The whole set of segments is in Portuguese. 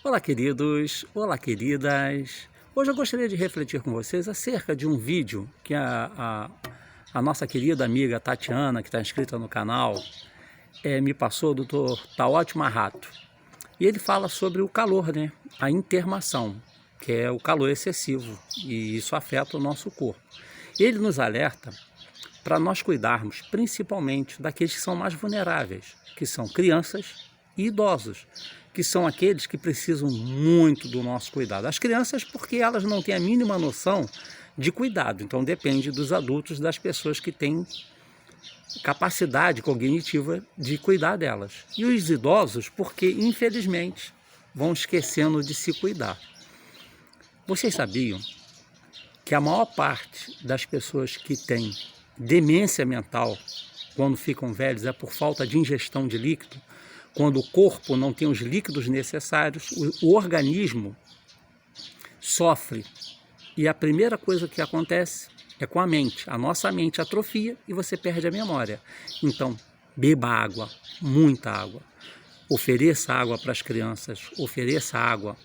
Olá, queridos, olá, queridas. Hoje eu gostaria de refletir com vocês acerca de um vídeo que a nossa querida amiga Tatiana, que está inscrita no canal, me passou, do Dr. Taote Marrato. E ele fala sobre o calor, né? A intermação, que é o calor excessivo, e isso afeta o nosso corpo. Ele nos alerta para nós cuidarmos principalmente daqueles que são mais vulneráveis, que são crianças e idosos, que são aqueles que precisam muito do nosso cuidado. As crianças, porque elas não têm a mínima noção de cuidado, então depende dos adultos, das pessoas que têm capacidade cognitiva de cuidar delas. E os idosos, porque infelizmente vão esquecendo de se cuidar. Vocês sabiam que a maior parte das pessoas que têm demência mental, quando ficam velhos, é por falta de ingestão de líquido? Quando o corpo não tem os líquidos necessários, o organismo sofre. E a primeira coisa que acontece é com a mente. A nossa mente atrofia e você perde a memória. Então, beba água, muita água. Ofereça água para as crianças, ofereça água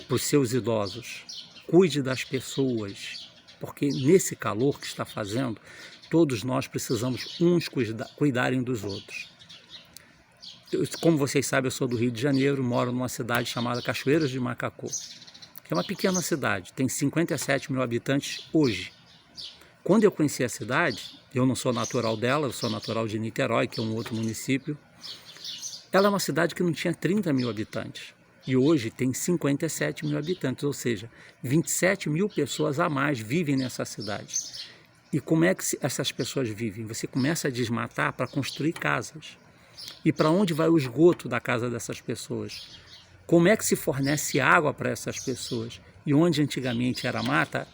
para os seus idosos. Cuide das pessoas, porque nesse calor que está fazendo, todos nós precisamos uns cuidarem dos outros. Como vocês sabem, eu sou do Rio de Janeiro, moro numa cidade chamada Cachoeiras de Macacu, que é uma pequena cidade, tem 57 mil habitantes hoje. Quando eu conheci a cidade, eu não sou natural dela, eu sou natural de Niterói, que é um outro município. Ela é uma cidade que não tinha 30 mil habitantes e hoje tem 57 mil habitantes, ou seja, 27 mil pessoas a mais vivem nessa cidade. E como é que essas pessoas vivem? Você começa a desmatar para construir casas. E para onde vai o esgoto da casa dessas pessoas? Como é que se fornece água para essas pessoas? E onde antigamente era mata,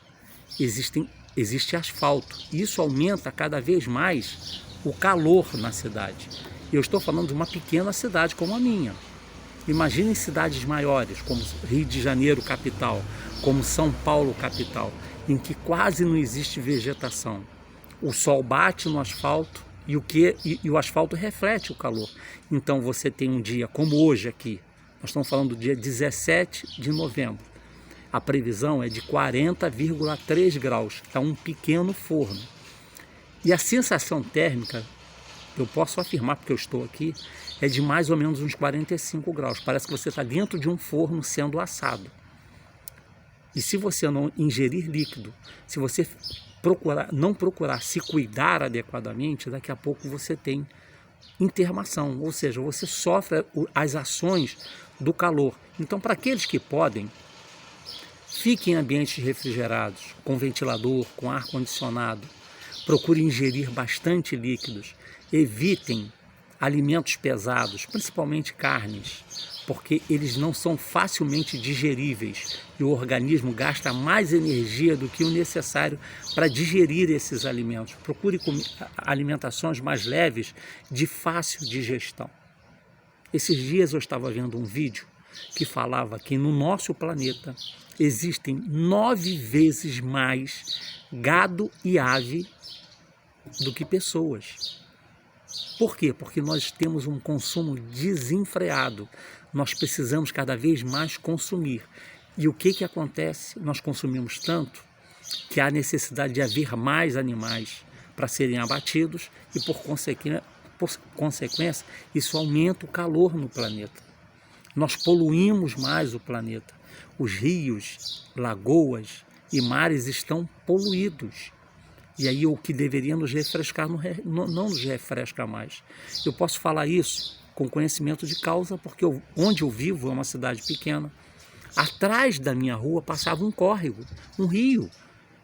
existe asfalto. E isso aumenta cada vez mais o calor na cidade. Eu estou falando de uma pequena cidade como a minha. Imaginem cidades maiores, como Rio de Janeiro, capital, como São Paulo, capital, em que quase não existe vegetação. O sol bate no asfalto, e o asfalto reflete o calor. Então você tem um dia como hoje aqui, nós estamos falando do dia 17 de novembro, a previsão é de 40,3 graus, está um pequeno forno. E a sensação térmica, eu posso afirmar porque eu estou aqui, é de mais ou menos uns 45 graus, parece que você está dentro de um forno sendo assado. E se você não ingerir líquido, se você não procurar se cuidar adequadamente, daqui a pouco você tem intermação, ou seja, você sofre as ações do calor. Então, para aqueles que podem, fiquem em ambientes refrigerados, com ventilador, com ar-condicionado, procure ingerir bastante líquidos, evitem alimentos pesados, principalmente carnes, porque eles não são facilmente digeríveis e o organismo gasta mais energia do que o necessário para digerir esses alimentos. Procure alimentações mais leves, de fácil digestão. Esses dias eu estava vendo um vídeo que falava que no nosso planeta existem 9 vezes mais gado e ave do que pessoas. Por quê? Porque nós temos um consumo desenfreado. Nós precisamos cada vez mais consumir. E o que acontece? Nós consumimos tanto que há necessidade de haver mais animais para serem abatidos e, por consequência, isso aumenta o calor no planeta. Nós poluímos mais o planeta. Os rios, lagoas e mares estão poluídos. E aí o que deveria nos refrescar não nos refresca mais. Eu posso falar isso com conhecimento de causa, porque onde eu vivo é uma cidade pequena. Atrás da minha rua passava um córrego, um rio,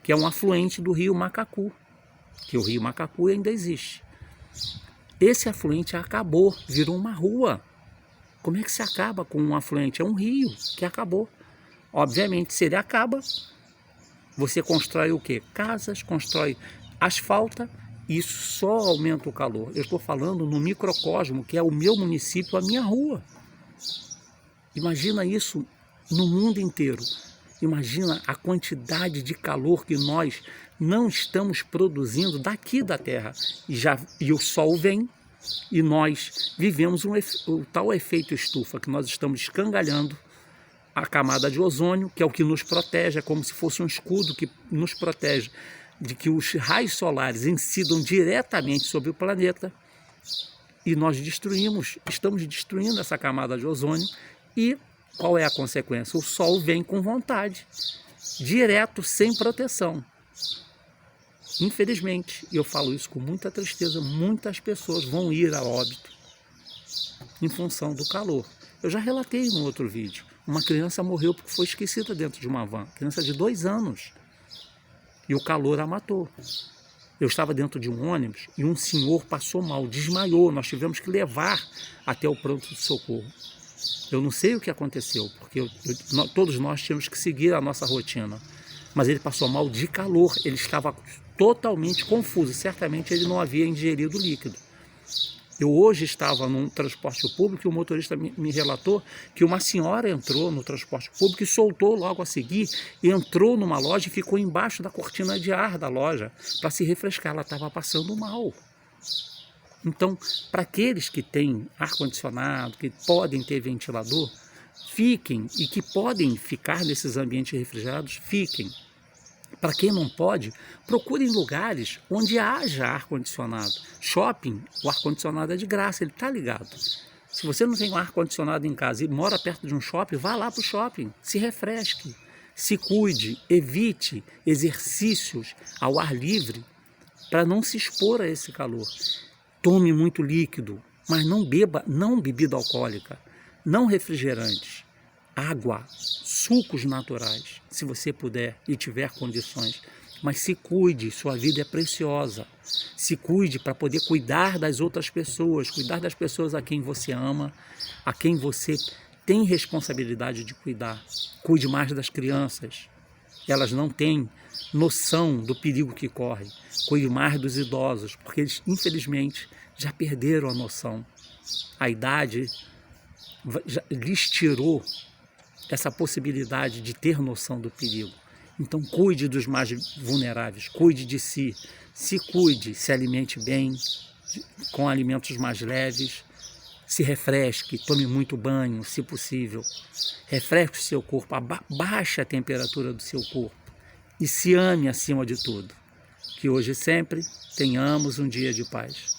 que é um afluente do rio Macacu, que o rio Macacu ainda existe. Esse afluente acabou, virou uma rua. Como é que se acaba com um afluente? É um rio que acabou. Obviamente, se ele acaba, você constrói o quê? Casas, constrói asfalto, e isso só aumenta o calor. Eu estou falando no microcosmo, que é o meu município, a minha rua. Imagina isso no mundo inteiro. Imagina a quantidade de calor que nós não estamos produzindo daqui da Terra. E o Sol vem e nós vivemos o tal efeito estufa, que nós estamos escangalhando a camada de ozônio, que é o que nos protege, é como se fosse um escudo que nos protege de que os raios solares incidam diretamente sobre o planeta, e nós estamos destruindo essa camada de ozônio. E qual é a consequência? O Sol vem com vontade, direto, sem proteção. Infelizmente, e eu falo isso com muita tristeza, muitas pessoas vão ir a óbito em função do calor. Eu já relatei no outro vídeo, uma criança morreu porque foi esquecida dentro de uma van, criança de 2 anos, e o calor a matou. Eu estava dentro de um ônibus e um senhor passou mal, desmaiou, nós tivemos que levar até o pronto de socorro. Eu não sei o que aconteceu, porque todos nós tínhamos que seguir a nossa rotina, mas ele passou mal de calor, ele estava totalmente confuso, certamente ele não havia ingerido líquido. Eu hoje estava num transporte público e o motorista me relatou que uma senhora entrou no transporte público e soltou logo a seguir, e entrou numa loja e ficou embaixo da cortina de ar da loja para se refrescar, ela estava passando mal. Então, para aqueles que têm ar-condicionado, que podem ter ventilador, fiquem, e que podem ficar nesses ambientes refrigerados, fiquem. Para quem não pode, procurem lugares onde haja ar-condicionado. Shopping, o ar-condicionado é de graça, ele está ligado. Se você não tem um ar-condicionado em casa e mora perto de um shopping, vá lá para o shopping, se refresque, se cuide, evite exercícios ao ar livre para não se expor a esse calor. Tome muito líquido, mas não beba, não bebida alcoólica, não refrigerantes. Água, sucos naturais, se você puder e tiver condições. Mas se cuide, sua vida é preciosa. Se cuide para poder cuidar das outras pessoas, cuidar das pessoas a quem você ama, a quem você tem responsabilidade de cuidar. Cuide mais das crianças. Elas não têm noção do perigo que correm. Cuide mais dos idosos, porque eles, infelizmente, já perderam a noção. A idade já lhes tirou essa possibilidade de ter noção do perigo. Então cuide dos mais vulneráveis, cuide de si, se cuide, se alimente bem, com alimentos mais leves, se refresque, tome muito banho, se possível, refresque o seu corpo, baixe a temperatura do seu corpo e se ame acima de tudo. Que hoje e sempre tenhamos um dia de paz.